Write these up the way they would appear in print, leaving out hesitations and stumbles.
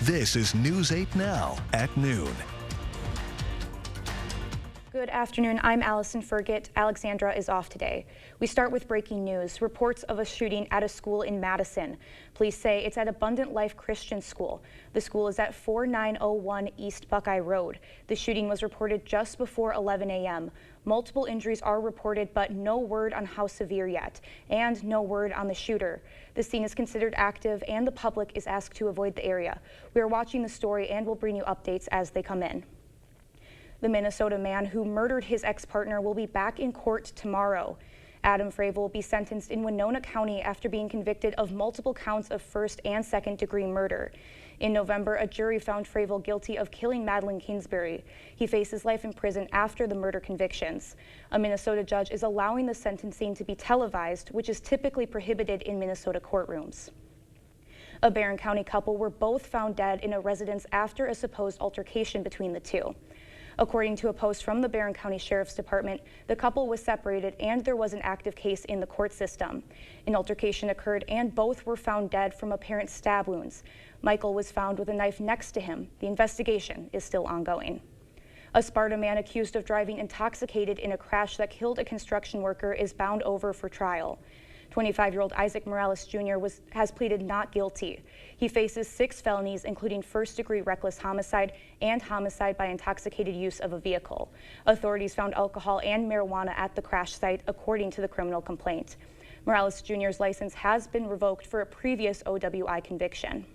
This is News 8 Now at noon. Good afternoon, I'm Allison Fergit. Alexandra is off today. We start with breaking news. Reports of a shooting at a school in Madison. Police say it's at Abundant Life Christian School. The school is at 4901 East Buckeye Road. The shooting was reported just before 11 a.m. Multiple injuries are reported, but no word on how severe yet, and no word on the shooter. The scene is considered active and the public is asked to avoid the area. We are watching the story and will bring you updates as they come in. The Minnesota man who murdered his ex-partner will be back in court tomorrow. Adam Fravel will be sentenced in Winona County after being convicted of multiple counts of first and second degree murder. In November, a jury found Fravel guilty of killing Madeline Kingsbury. He faces life in prison after the murder convictions. A Minnesota judge is allowing the sentencing to be televised, which is typically prohibited in Minnesota courtrooms. A Barron County couple were both found dead in a residence after a supposed altercation between the two. According to a post from the Barron County Sheriff's Department, the couple was separated and there was an active case in the court system. An altercation occurred and both were found dead from apparent stab wounds. Michael was found with a knife next to him. The investigation is still ongoing. A Sparta man accused of driving intoxicated in a crash that killed a construction worker is bound over for trial. 25-year-old Isaac Morales Jr. has pleaded not guilty. He faces 6 felonies, including first-degree reckless homicide and homicide by intoxicated use of a vehicle. Authorities found alcohol and marijuana at the crash site, according to the criminal complaint. Morales Jr.'s license has been revoked for a previous OWI conviction.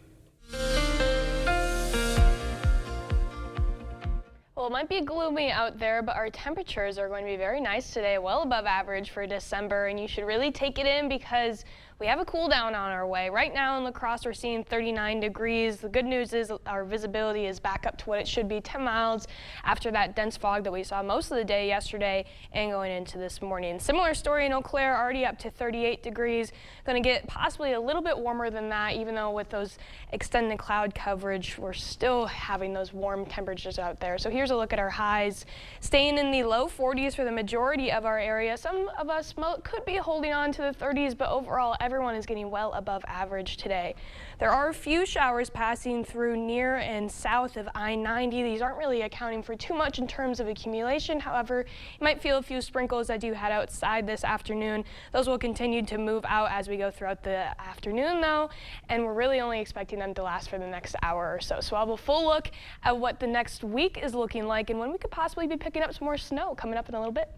Well, it might be gloomy out there, but our temperatures are going to be very nice today, well above average for December, and you should really take it in because we have a cool down on our way. Right now in La Crosse, we're seeing 39 degrees. The good news is our visibility is back up to what it should be, 10 miles after that dense fog that we saw most of the day yesterday and going into this morning. Similar story in Eau Claire, already up to 38 degrees. Going to get possibly a little bit warmer than that, even though with those extended cloud coverage, we're still having those warm temperatures out there. So here's a look at our highs, staying in the low 40s for the majority of our area. Some of us could be holding on to the 30s, but overall, everyone is getting well above average today. There are a few showers passing through near and south of I-90. These aren't really accounting for too much in terms of accumulation. However, you might feel a few sprinkles as you head outside this afternoon. Those will continue to move out as we go throughout the afternoon, though, and we're really only expecting them to last for the next hour or so. So I'll have a full look at what the next week is looking like and when we could possibly be picking up some more snow coming up in a little bit.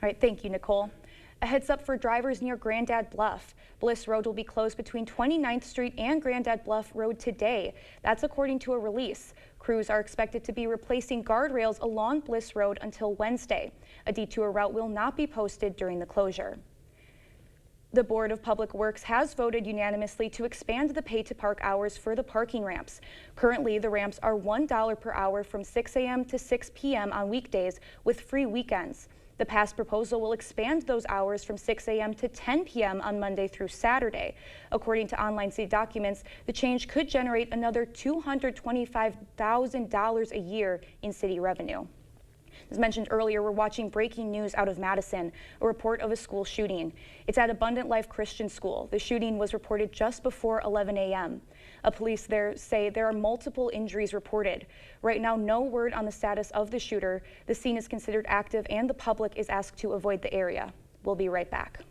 All right, thank you, Nicole. A heads up for drivers near Grandad Bluff. Bliss Road will be closed between 29th Street and Grandad Bluff Road today. That's according to a release. Crews are expected to be replacing guardrails along Bliss Road until Wednesday. A detour route will not be posted during the closure. The Board of Public Works has voted unanimously to expand the pay-to-park hours for the parking ramps. Currently, the ramps are $1 per hour from 6 a.m. to 6 p.m. on weekdays with free weekends. The passed proposal will expand those hours from 6 a.m. to 10 p.m. on Monday through Saturday. According to online city documents, the change could generate another $225,000 a year in city revenue. As mentioned earlier, we're watching breaking news out of Madison, a report of a school shooting. It's at Abundant Life Christian School. The shooting was reported just before 11 a.m. Police there say there are multiple injuries reported. Right now, no word on the status of the shooter. The scene is considered active and the public is asked to avoid the area. We'll be right back.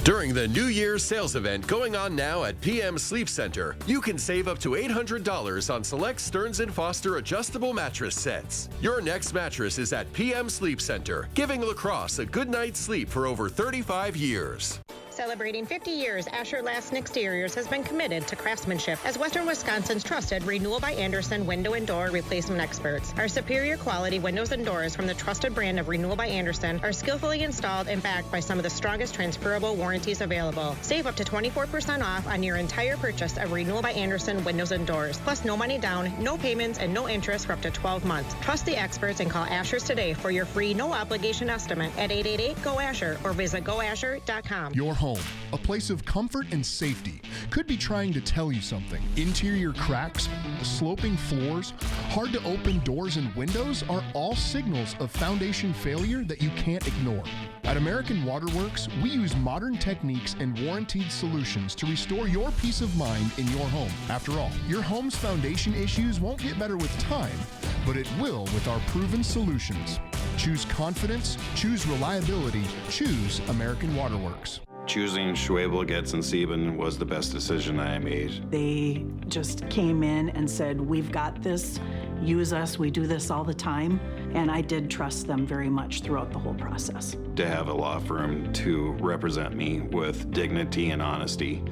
During the New Year's sales event going on now at PM Sleep Center, you can save up to $800 on select Stearns & Foster adjustable mattress sets. Your next mattress is at PM Sleep Center, giving La Crosse a good night's sleep for over 35 years. Celebrating 50 years, Asher Lassen Exteriors has been committed to craftsmanship as Western Wisconsin's trusted Renewal by Andersen window and door replacement experts. Our superior quality windows and doors from the trusted brand of Renewal by Andersen are skillfully installed and backed by some of the strongest transferable warranties available. Save up to 24% off on your entire purchase of Renewal by Andersen windows and doors. Plus no money down, no payments, and no interest for up to 12 months. Trust the experts and call Asher's today for your free no obligation estimate at 888-GO-ASHER or visit goasher.com. Your home home, a place of comfort and safety, could be trying to tell you something. Interior cracks, sloping floors, hard to open doors and windows are all signals of foundation failure that you can't ignore. At American Waterworks, we use modern techniques and warranted solutions to restore your peace of mind in your home. After all, your home's foundation issues won't get better with time, but it will with our proven solutions. Choose confidence, choose reliability, choose American Waterworks. Choosing Schwebel, Getz, and Sieben was the best decision I made. They just came in and said, we've got this, use us, we do this all the time. And I did trust them very much throughout the whole process. To have a law firm to represent me with dignity and honesty.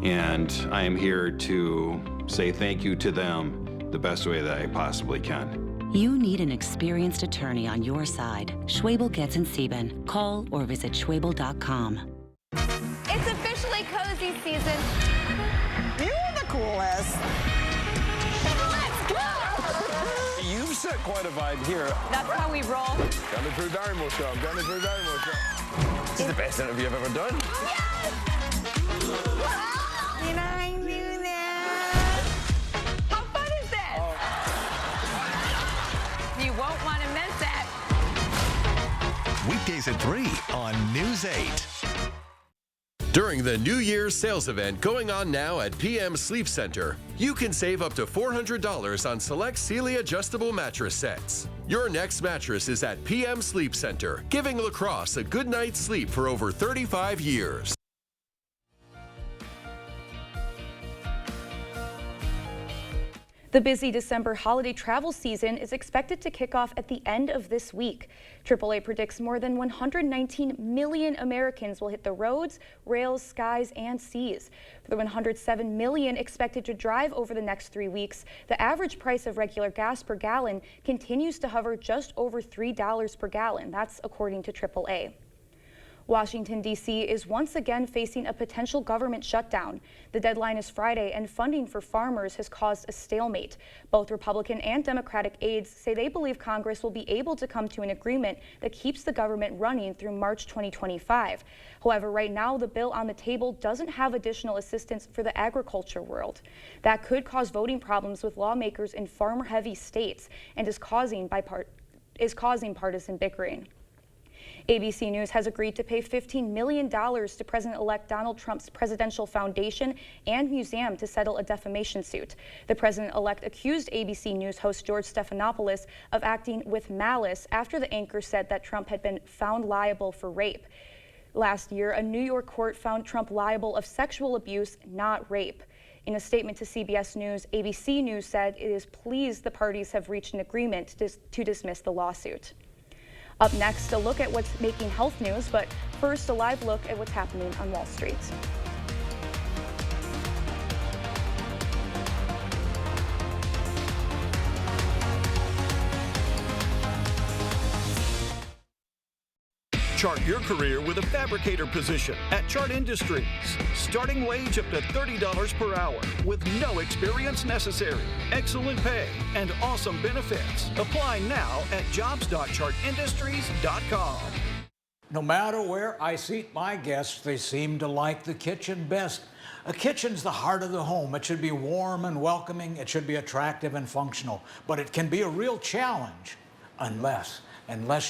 And I am here to say thank you to them the best way that I possibly can. You need an experienced attorney on your side. Schwebel, Getz, and Sieben. Call or visit schwebel.com. It's officially cozy season. You're the coolest. Let's go! You've set quite a vibe here. That's how we roll. Down the Drew Barrymore show. Down the Drew Barrymore show. This is the best interview I've ever done. Yes! Can I do that? How fun is this? Oh. You won't want to miss it. Weekdays at 3 on News 8. During the New Year's sales event going on now at PM Sleep Center, you can save up to $400 on select Sealy adjustable mattress sets. Your next mattress is at PM Sleep Center, giving lacrosse a good night's sleep for over 35 years. The busy December holiday travel season is expected to kick off at the end of this week. AAA predicts more than 119 million Americans will hit the roads, rails, skies, and seas. For the 107 million expected to drive over the next 3 weeks, the average price of regular gas per gallon continues to hover just over $3 per gallon. That's according to AAA. Washington, D.C. is once again facing a potential government shutdown. The deadline is Friday, and funding for farmers has caused a stalemate. Both Republican and Democratic aides say they believe Congress will be able to come to an agreement that keeps the government running through March 2025. However, right now, the bill on the table doesn't have additional assistance for the agriculture world. That could cause voting problems with lawmakers in farmer-heavy states and is causing partisan bickering. ABC News has agreed to pay $15 million to President-elect Donald Trump's presidential foundation and museum to settle a defamation suit. The president-elect accused ABC News host George Stephanopoulos of acting with malice after the anchor said that Trump had been found liable for rape. Last year, a New York court found Trump liable of sexual abuse, not rape. In a statement to CBS News, ABC News said it is pleased the parties have reached an agreement to dismiss the lawsuit. Up next, a look at what's making health news, but first, a live look at what's happening on Wall Street. Chart your career with a fabricator position at Chart Industries. Starting wage up to $30 per hour with no experience necessary. Excellent pay and awesome benefits. Apply now at jobs.chartindustries.com. No matter where I seat my guests, they seem to like the kitchen best. A kitchen's the heart of the home. It should be warm and welcoming. It should be attractive and functional. But it can be a real challenge unless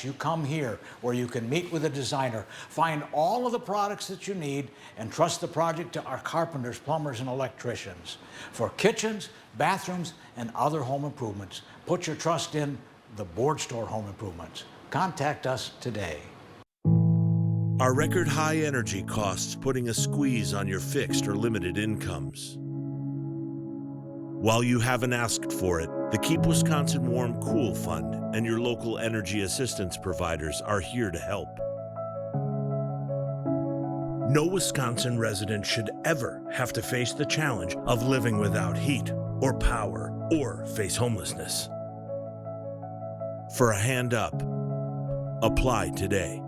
you come here where you can meet with a designer, find all of the products that you need, and trust the project to our carpenters, plumbers, and electricians. For kitchens, bathrooms, and other home improvements, put your trust in the Board Store Home Improvements. Contact us today. Are record high energy costs putting a squeeze on your fixed or limited incomes? While you haven't asked for it, the Keep Wisconsin Warm Cool Fund and your local energy assistance providers are here to help. No Wisconsin resident should ever have to face the challenge of living without heat or power or face homelessness. For a hand up, apply today.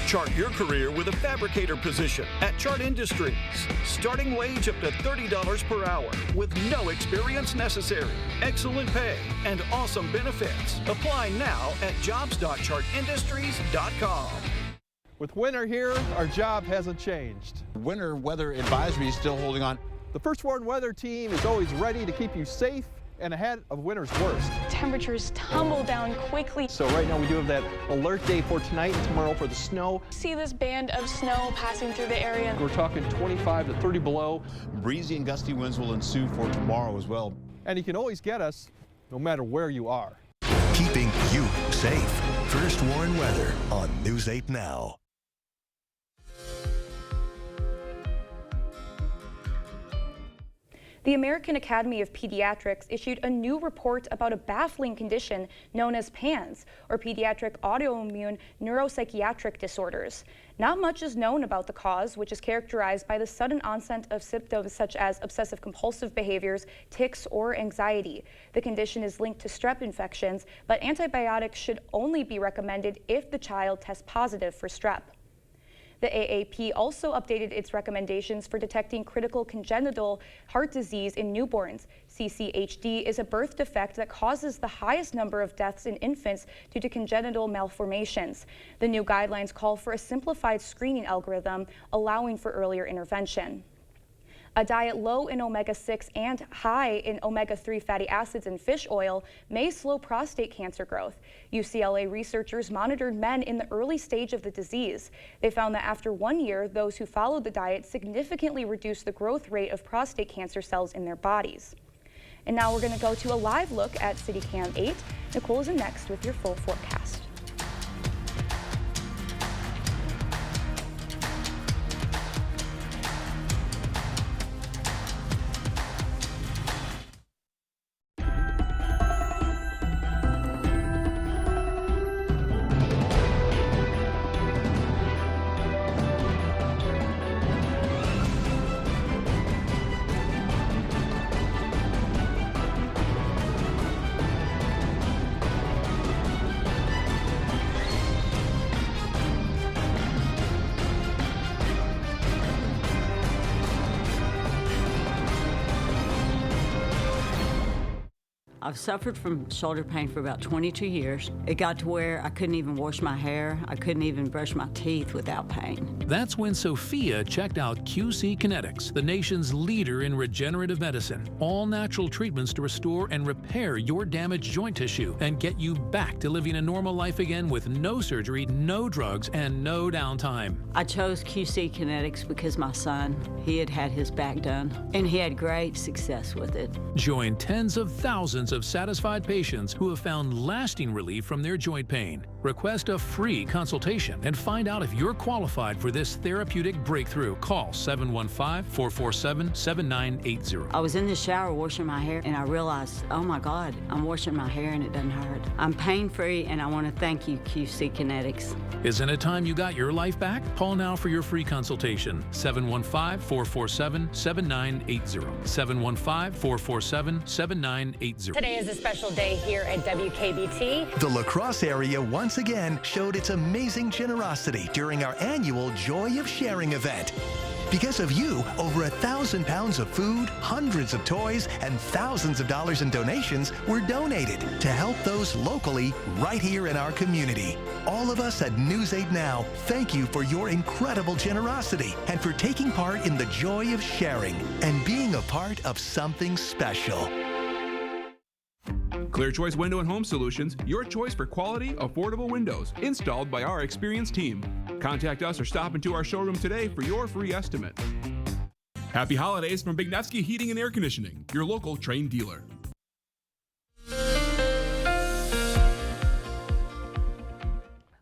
Chart your career with a fabricator position at Chart Industries. Starting wage up to $30 per hour with no experience necessary. Excellent pay and awesome benefits. Apply now at jobs.chartindustries.com. With winter here, our job hasn't changed. Winter weather advisory is still holding on. The First Warn Weather Team is always ready to keep you safe and ahead of winter's worst. Temperatures tumble down quickly. So right now we do have that alert day for tonight and tomorrow for the snow. See this band of snow passing through the area. We're talking 25 to 30 below. Breezy and gusty winds will ensue for tomorrow as well. And you can always get us no matter where you are. Keeping you safe. First Warn Weather on News 8 Now. The American Academy of Pediatrics issued a new report about a baffling condition known as PANS, or Pediatric Autoimmune Neuropsychiatric Disorders. Not much is known about the cause, which is characterized by the sudden onset of symptoms such as obsessive-compulsive behaviors, tics, or anxiety. The condition is linked to strep infections, but antibiotics should only be recommended if the child tests positive for strep. The AAP also updated its recommendations for detecting critical congenital heart disease in newborns. CCHD is a birth defect that causes the highest number of deaths in infants due to congenital malformations. The new guidelines call for a simplified screening algorithm, allowing for earlier intervention. A diet low in omega-6 and high in omega-3 fatty acids in fish oil may slow prostate cancer growth. UCLA researchers monitored men in the early stage of the disease. They found that after 1 year, those who followed the diet significantly reduced the growth rate of prostate cancer cells in their bodies. And now we're going to go to a live look at CityCam 8. Nicole is in next with your full forecast. I've suffered from shoulder pain for about 22 years. It got to where I couldn't even wash my hair. I couldn't even brush my teeth without pain. That's when Sophia checked out QC Kinetics, the nation's leader in regenerative medicine. All natural treatments to restore and repair your damaged joint tissue and get you back to living a normal life again with no surgery, no drugs, and no downtime. I chose QC Kinetics because my son, he had had his back done, and he had great success with it. Join tens of thousands of satisfied patients who have found lasting relief from their joint pain. Request a free consultation and find out if you're qualified for this therapeutic breakthrough. Call 715-447-7980. I was in the shower washing my hair and I realized, oh my God, I'm washing my hair and it doesn't hurt. I'm pain-free and I want to thank you, QC Kinetics. Isn't it time you got your life back? Call now for your free consultation. 715-447-7980. 715-447-7980. Today is a special day here at WKBT. The La Crosse area once again showed its amazing generosity during our annual Joy of Sharing event. Because of you, over 1,000 pounds of food, hundreds of toys, and thousands of dollars in donations were donated to help those locally right here in our community. All of us at News 8 Now thank you for your incredible generosity and for taking part in the joy of sharing and being a part of something special. Clear Choice Window and Home Solutions, your choice for quality, affordable windows, installed by our experienced team. Contact us or stop into our showroom today for your free estimate. Happy holidays from Bignetsky Heating and Air Conditioning, your local trained dealer.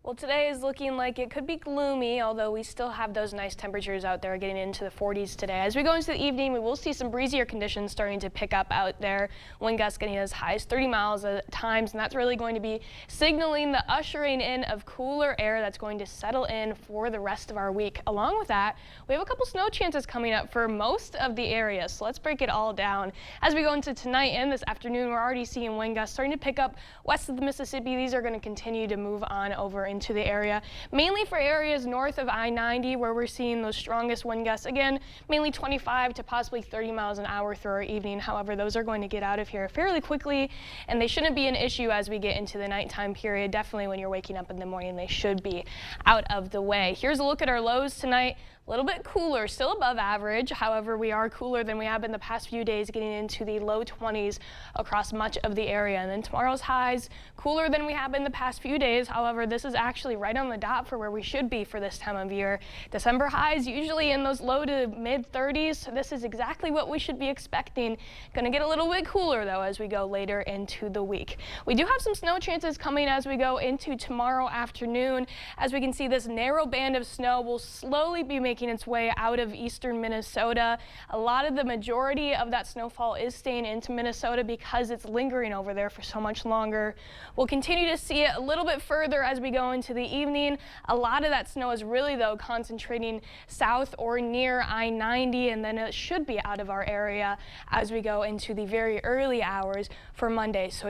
Well, today is looking like it could be gloomy, although we still have those nice temperatures out there getting into the 40s today. As we go into the evening, we will see some breezier conditions starting to pick up out there. Wind gusts getting as high as 30 miles at times, and that's really going to be signaling the ushering in of cooler air that's going to settle in for the rest of our week. Along with that, we have a couple snow chances coming up for most of the area, so let's break it all down. As we go into tonight and this afternoon, we're already seeing wind gusts starting to pick up west of the Mississippi. These are going to continue to move on over into into the area, mainly for areas north of I-90 where we're seeing those strongest wind gusts. Again, mainly 25 to possibly 30 miles an hour through our evening. However, those are going to get out of here fairly quickly, and they shouldn't be an issue as we get into the nighttime period. Definitely when you're waking up in the morning, they should be out of the way. Here's a look at our lows tonight. A little bit cooler, still above average. However, we are cooler than we have been the past few days, getting into the low 20s across much of the area. And then tomorrow's highs, cooler than we have been the past few days. However, this is actually right on the dot for where we should be for this time of year. December highs usually in those low to mid 30s. So this is exactly what we should be expecting. Going to get a little bit cooler though as we go later into the week. We do have some snow chances coming as we go into tomorrow afternoon. As we can see, this narrow band of snow will slowly be making its way out of eastern Minnesota. A lot of the majority of that snowfall is staying into Minnesota because it's lingering over there for so much longer. We'll continue to see it a little bit further as we go into the evening. A lot of that snow is really though concentrating south or near I-90, and then it should be out of our area as we go into the very early hours for Monday. So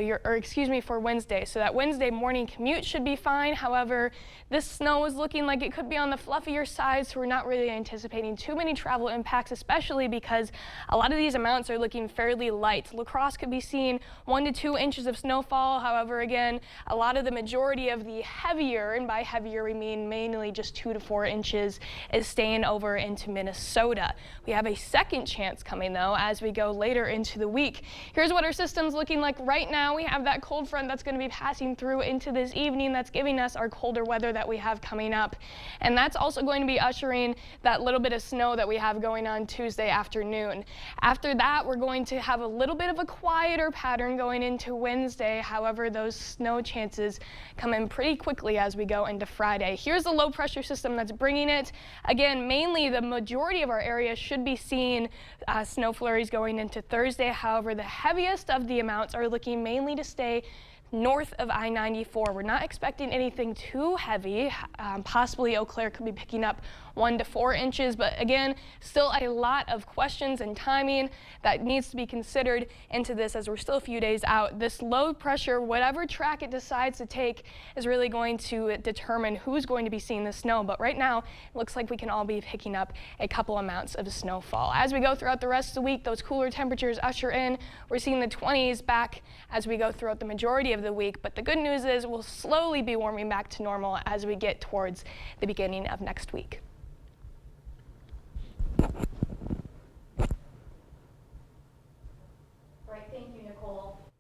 for Wednesday. So that Wednesday morning commute should be fine. However, this snow is looking like it could be on the fluffier side, so we're not really anticipating too many travel impacts, especially because a lot of these amounts are looking fairly light. La Crosse could be seeing 1 to 2 inches of snowfall. However, again, a lot of the majority of the heavier, and by heavier we mean mainly just 2 to 4 inches, is staying over into Minnesota. We have a second chance coming though as we go later into the week. Here's what our system's looking like right now. We have that cold front that's going to be passing through into this evening. That's giving us our colder weather that we have coming up, and that's also going to be ushering that little bit of snow that we have going on Tuesday afternoon. After that, we're going to have a little bit of a quieter pattern going into Wednesday. However, those snow chances come in pretty quickly as we go into Friday. Here's the low pressure system that's bringing it. Again, mainly the majority of our area should be seeing snow flurries going into Thursday. However, the heaviest of the amounts are looking mainly to stay north of I-94. We're not expecting anything too heavy. Possibly Eau Claire could be picking up 1 to 4 inches, but again, still a lot of questions and timing that needs to be considered into this as we're still a few days out. This low pressure, whatever track it decides to take, is really going to determine who's going to be seeing the snow. But right now, it looks like we can all be picking up a couple amounts of snowfall. As we go throughout the rest of the week, those cooler temperatures usher in. We're seeing the 20s back as we go throughout the majority of the week, but the good news is we'll slowly be warming back to normal as we get towards the beginning of next week.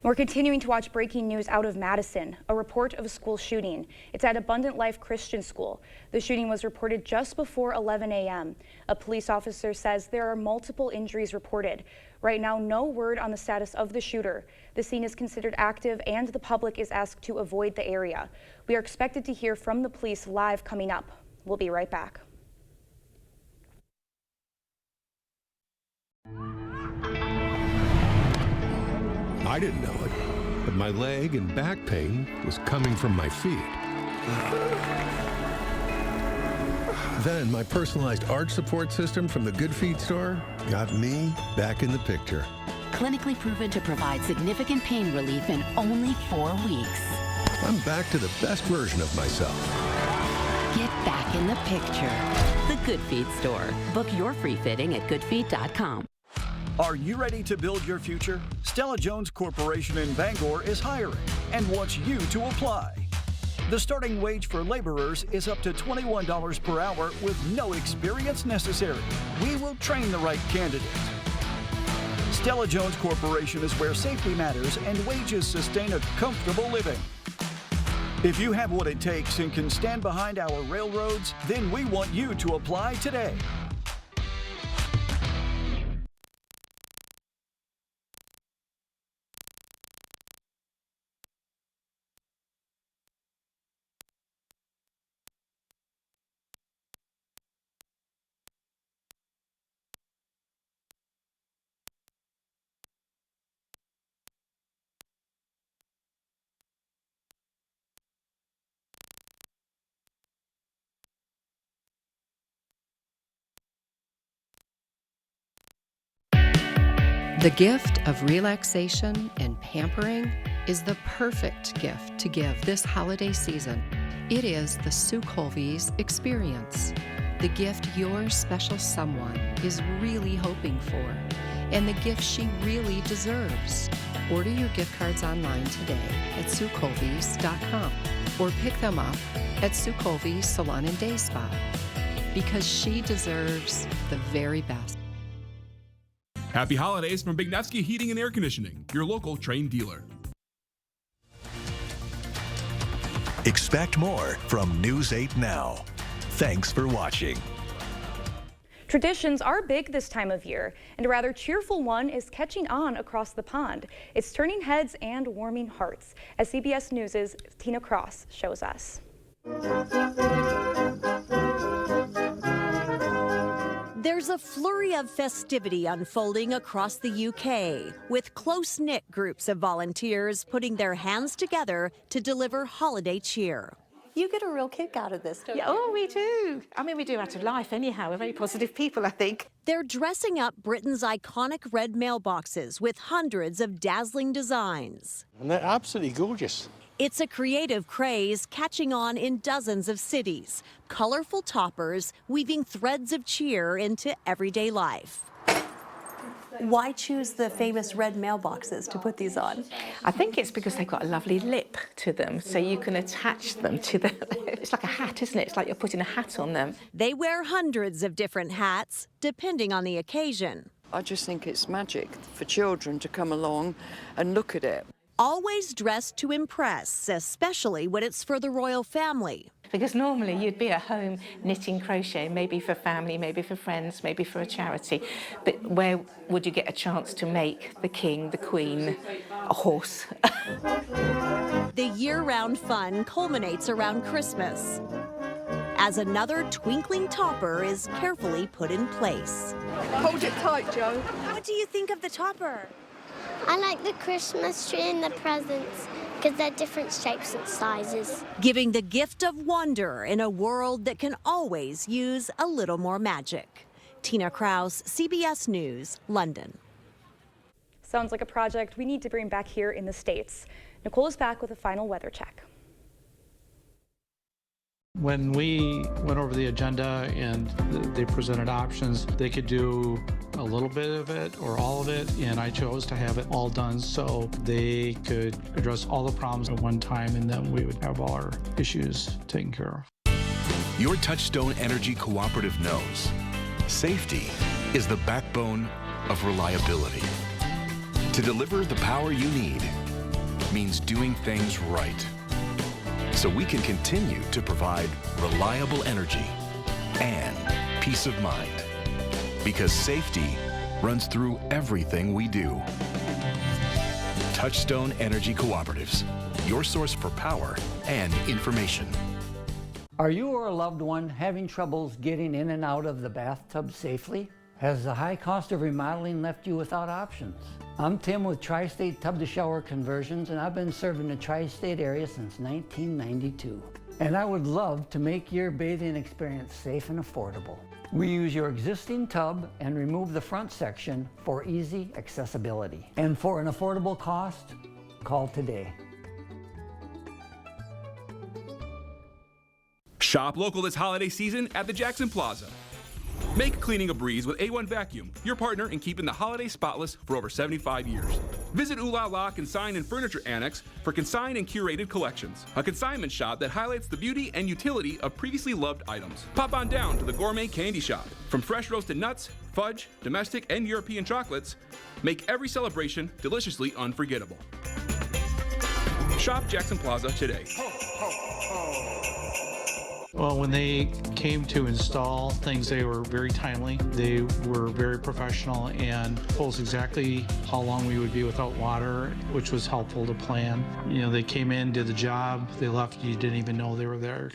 We're continuing to watch breaking news out of Madison, a report of a school shooting. It's at Abundant Life Christian School. The shooting was reported just before 11 a.m. A police officer says there are multiple injuries reported. Right now, no word on the status of the shooter. The scene is considered active and the public is asked to avoid the area. We are expected to hear from the police live coming up. We'll be right back. I didn't know it, but my leg and back pain was coming from my feet. Then my personalized arch support system from the Good Feet store got me back in the picture. Clinically proven to provide significant pain relief in only 4 weeks. I'm back to the best version of myself. Get back in the picture. The Good Feet store. Book your free fitting at goodfeet.com. Are you ready to build your future? Stella Jones Corporation in Bangor is hiring and wants you to apply. The starting wage for laborers is up to $21 per hour with no experience necessary. We will train the right candidate. Stella Jones Corporation is where safety matters and wages sustain a comfortable living. If you have what it takes and can stand behind our railroads, then we want you to apply today. The gift of relaxation and pampering is the perfect gift to give this holiday season. It is the Sue Colvey's experience, the gift your special someone is really hoping for, and the gift she really deserves. Order your gift cards online today at SueColveys.com or pick them up at Sue Colvey's Salon and Day Spa, because she deserves the very best. Happy holidays from Big Nevsky Heating and Air Conditioning, your local Trane dealer. Expect more from News 8 Now. Thanks for watching. Traditions are big this time of year, and a rather cheerful one is catching on across the pond. It's turning heads and warming hearts, as CBS News' Tina Cross shows us. There's a flurry of festivity unfolding across the UK, with close-knit groups of volunteers putting their hands together to deliver holiday cheer. You get a real kick out of this, don't you? Oh, we do. I mean, we do out of life anyhow. We're very positive people, I think. They're dressing up Britain's iconic red mailboxes with hundreds of dazzling designs. And they're absolutely gorgeous. It's a creative craze catching on in dozens of cities. Colorful toppers weaving threads of cheer into everyday life. Why choose the famous red mailboxes to put these on? I think it's because they've got a lovely lip to them, so you can attach them to the... It's like a hat, isn't it? It's like you're putting a hat on them. They wear hundreds of different hats, depending on the occasion. I just think it's magic for children to come along and look at it. Always dressed to impress, especially when it's for the royal family. Because normally you'd be at home knitting crochet, maybe for family, maybe for friends, maybe for a charity. But where would you get a chance to make the king, the queen, a horse? The year-round fun culminates around Christmas, as another twinkling topper is carefully put in place. Hold it tight, Joe. What do you think of the topper? I like the Christmas tree and the presents because they're different shapes and sizes. Giving the gift of wonder in a world that can always use a little more magic. Tina Kraus, CBS News, London. Sounds like a project we need to bring back here in the States. Nicole is back with a final weather check. When we went over the agenda and they presented options, they could do a little bit of it or all of it, and I chose to have it all done so they could address all the problems at one time, and then we would have all our issues taken care of. Your Touchstone Energy Cooperative knows safety is the backbone of reliability. To deliver the power you need means doing things right, so we can continue to provide reliable energy and peace of mind. Because safety runs through everything we do. Touchstone Energy Cooperatives, your source for power and information. Are you or a loved one having troubles getting in and out of the bathtub safely? Has the high cost of remodeling left you without options? I'm Tim with Tri-State Tub to Shower Conversions, and I've been serving the Tri-State area since 1992. And I would love to make your bathing experience safe and affordable. We use your existing tub and remove the front section for easy accessibility. And for an affordable cost, call today. Shop local this holiday season at the Jackson Plaza. Make cleaning a breeze with A1 Vacuum, your partner in keeping the holiday spotless for over 75 years. Visit Ooh La La Consign and Furniture Annex for consigned and curated collections. A consignment shop that highlights the beauty and utility of previously loved items. Pop on down to the Gourmet Candy Shop. From fresh roasted nuts, fudge, domestic and European chocolates, make every celebration deliciously unforgettable. Shop Jackson Plaza today. Well, when they came to install things, they were very timely. They were very professional and told us exactly how long we would be without water, which was helpful to plan. You know, they came in, did the job, they left, you didn't even know they were there.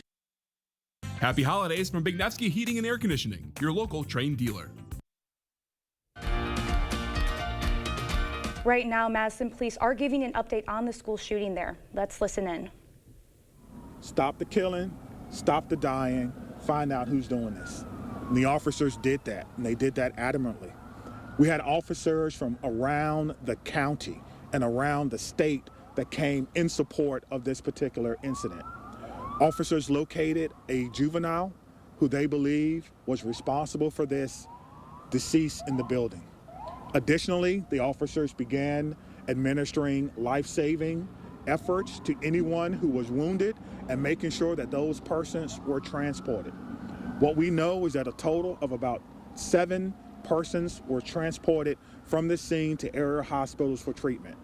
Happy holidays from Big Nevsky Heating and Air Conditioning, your local Trane dealer. Right now, Madison police are giving an update on the school shooting there. Let's listen in. Stop the killing. Stop the dying, find out who's doing this. And the officers did that, and they did that adamantly. We had officers from around the county and around the state that came in support of this particular incident. Officers located a juvenile who they believe was responsible for this deceased in the building. Additionally, the officers began administering life-saving efforts to anyone who was wounded and making sure that those persons were transported. What we know is that a total of about 7 persons were transported from the scene to area hospitals for treatment.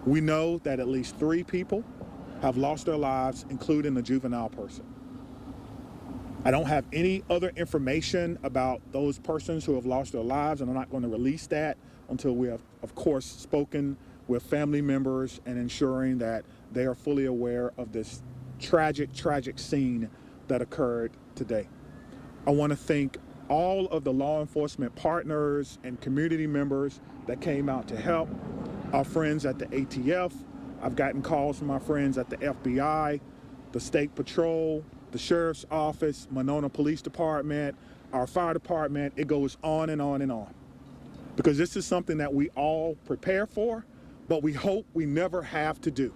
We know that at least 3 people have lost their lives, including a juvenile person. I don't have any other information about those persons who have lost their lives, and I'm not going to release that until we have, of course, spoken with family members and ensuring that they are fully aware of this tragic, tragic scene that occurred today. I want to thank all of the law enforcement partners and community members that came out to help, our friends at the ATF. I've gotten calls from my friends at the FBI, the State Patrol, the Sheriff's Office, Monona Police Department, our fire department. It goes on and on and on. Because this is something that we all prepare for, but we hope we never have to do.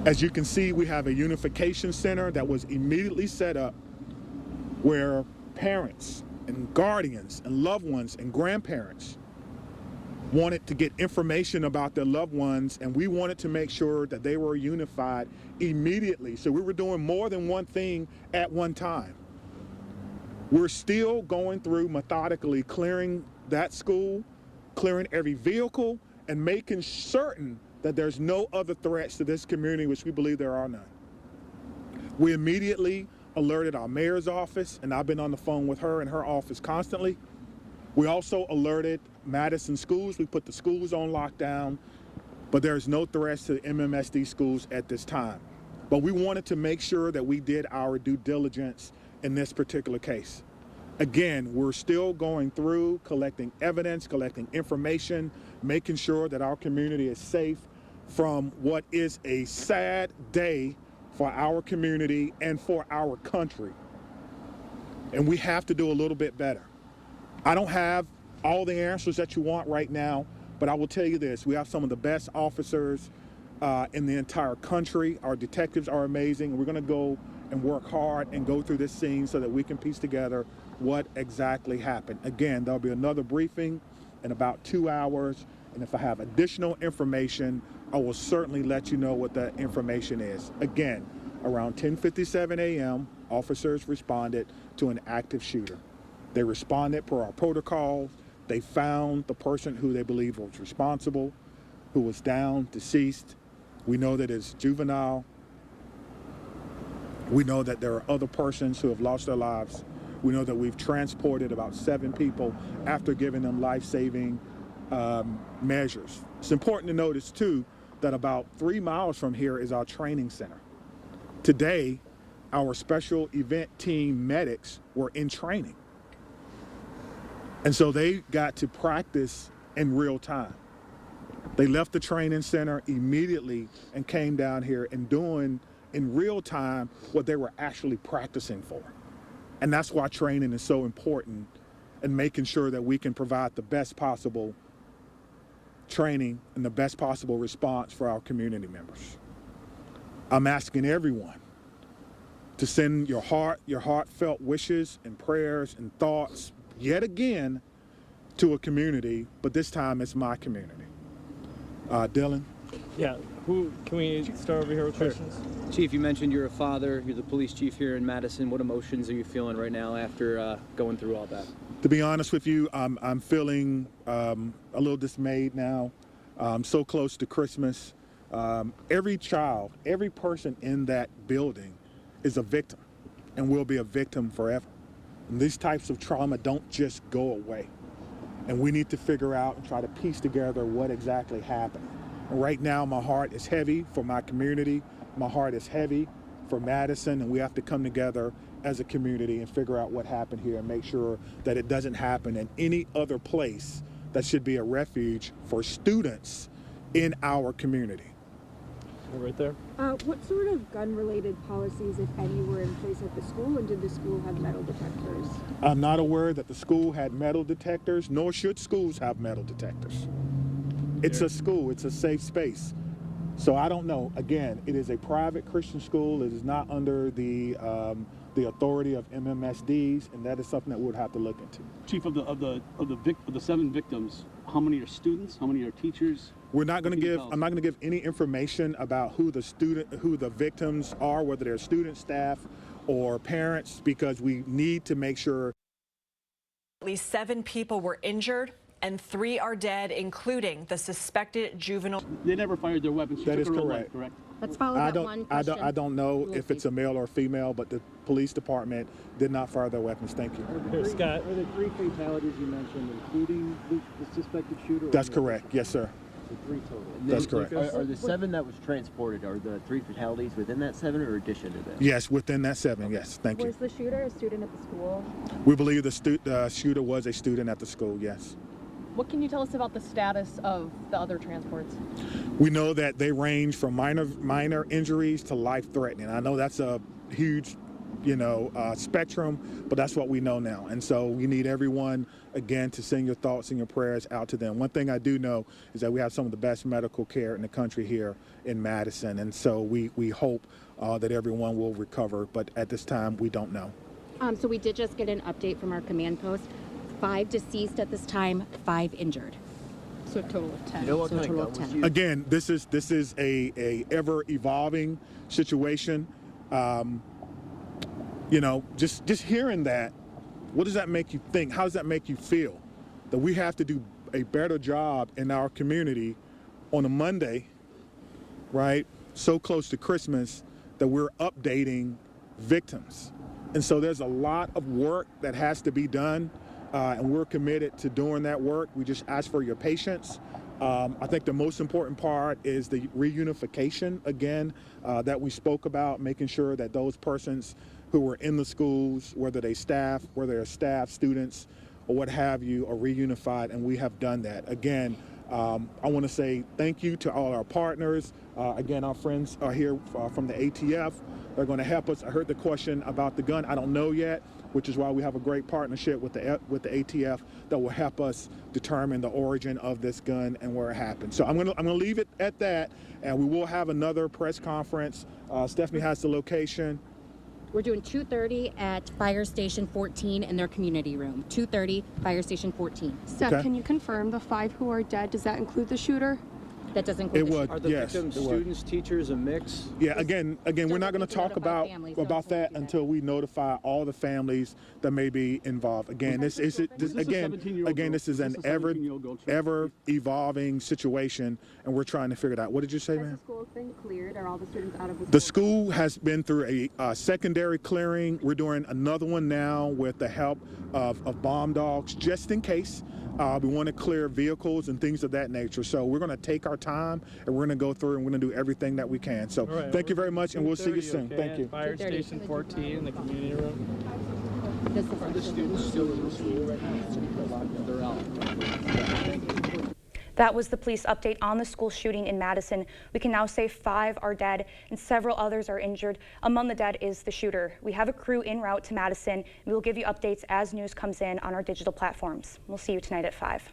As you can see, we have a unification center that was immediately set up where parents and guardians and loved ones and grandparents wanted to get information about their loved ones, and we wanted to make sure that they were unified immediately. So we were doing more than one thing at one time. We're still going through methodically clearing that school, clearing every vehicle, and making certain that there's no other threats to this community, which we believe there are none. We immediately alerted our mayor's office, and I've been on the phone with her and her office constantly. We also alerted Madison schools. We put the schools on lockdown, but there's no threats to MMSD schools at this time. But we wanted to make sure that we did our due diligence in this particular case. Again, we're still going through collecting evidence, collecting information, making sure that our community is safe from what is a sad day for our community and for our country. And we have to do a little bit better. I don't have all the answers that you want right now, but I will tell you this: we have some of the best officers in the entire country. Our detectives are amazing, and we're going to go and work hard and go through this scene so that we can piece together what exactly happened. Again, there'll be another briefing in about 2 hours, and if I have additional information, I will certainly let you know what that information is. Again, around 10:57 a.m., officers responded to an active shooter. They responded per our protocol. They found the person who they believe was responsible, who was down, deceased. We know that it's juvenile. We know that there are other persons who have lost their lives. We know that we've transported about 7 people after giving them life-saving measures. It's important to notice, too, that about 3 miles from here is our training center. Today, our special event team medics were in training. And so they got to practice in real time. They left the training center immediately and came down here and doing in real time what they were actually practicing for. And that's why training is so important, and making sure that we can provide the best possible training and the best possible response for our community members. I'm asking everyone to send your heartfelt wishes and prayers and thoughts yet again to a community, but this time it's my community. Dylan? Yeah, can we start over here with questions? Chief, you mentioned you're a father, you're the police chief here in Madison. What emotions are you feeling right now after going through all that? To be honest with you, I'm feeling a little dismayed now. So close to Christmas. Every child, every person in that building is a victim and will be a victim forever. And these types of trauma don't just go away. And we need to figure out and try to piece together what exactly happened. And right now, my heart is heavy for my community. My heart is heavy for Madison, and we have to come together as a community and figure out what happened here and make sure that it doesn't happen in any other place that should be a refuge for students in our community. Right there. What sort of gun-related policies, if any, were in place at the school, and did the school have metal detectors? I'm not aware that the school had metal detectors, nor should schools have metal detectors. It's a school. It's a safe space. So I don't know. Again, it is a private Christian school. It is not under the authority of MMSDs, and that is something that we would have to look into. Chief, of the 7 victims, how many are students? How many are teachers? We're not going to give. I'm not going to give any information about who the victims are, whether they're students, staff, or parents, because we need to make sure. At least 7 people were injured and 3 are dead, including the suspected juvenile. They never fired their weapons. That is correct. Correct. Let's follow that one question. I don't know if it's a male or female, but the police department did not fire their weapons. Thank you. Scott, were the 3 fatalities you mentioned including the suspected shooter? That's correct. Yes, sir. So 3 total. That's correct. Are the 7 that was transported, are the 3 fatalities within that 7 or addition to that? Yes, within that 7. Yes, thank you. Was the shooter a student at the school? We believe the shooter was a student at the school. Yes. What can you tell us about the status of the other transports? We know that they range from minor injuries to life-threatening. I know that's a huge, spectrum, but that's what we know now. And so we need everyone, again, to send your thoughts and your prayers out to them. One thing I do know is that we have some of the best medical care in the country here in Madison. And so we hope that everyone will recover, but at this time, we don't know. So we did just get an update from our command post. 5 deceased at this time, 5 injured. So a total of 10. You know what so a kind total of of gun 10. Again, this is a ever evolving situation. Just hearing that, what does that make you think? How does that make you feel? That we have to do a better job in our community on a Monday, right? So close to Christmas, that we're updating victims. And so there's a lot of work that has to be done. And we're committed to doing that work. We just ask for your patience. I think the most important part is the reunification, again, that we spoke about, making sure that those persons who were in the schools, whether they're staff, students, or what have you, are reunified, and we have done that. Again, I want to say thank you to all our partners. Again, our friends are here from the ATF. They're going to help us. I heard the question about the gun. I don't know yet, which is why we have a great partnership with the ATF that will help us determine the origin of this gun and where it happened. So I'm gonna leave it at that, and we will have another press conference. Stephanie has the location. We're doing 2:30 at Fire Station 14 in their community room. 2:30, Fire Station 14. Steph, Okay. can you confirm the 5 who are dead? Does that include the shooter? That does include It the would, Are the yes. victims it would. students, teachers, a mix? Yeah, again, we're not going to talk about families, so that until we notify all the families that may be involved. Again, this is an ever evolving situation, and we're trying to figure it out. What did you say, Has ma'am? the school been cleared? Are all the students out of the school? The school has been through a secondary clearing. We're doing another one now with the help of bomb dogs, just in case. We want to clear vehicles and things of that nature. So we're going to take our time, and we're going to go through and we're going to do everything that we can. So Right, thank you very much, and we'll see you soon. Okay, Thank you. Fire Station 14 in the community room. Are the students still in the school right now? They're out. That was the police update on the school shooting in Madison. We can now say 5 are dead and several others are injured. Among the dead is the shooter. We have a crew en route to Madison. We will give you updates as news comes in on our digital platforms. We'll see you tonight at 5.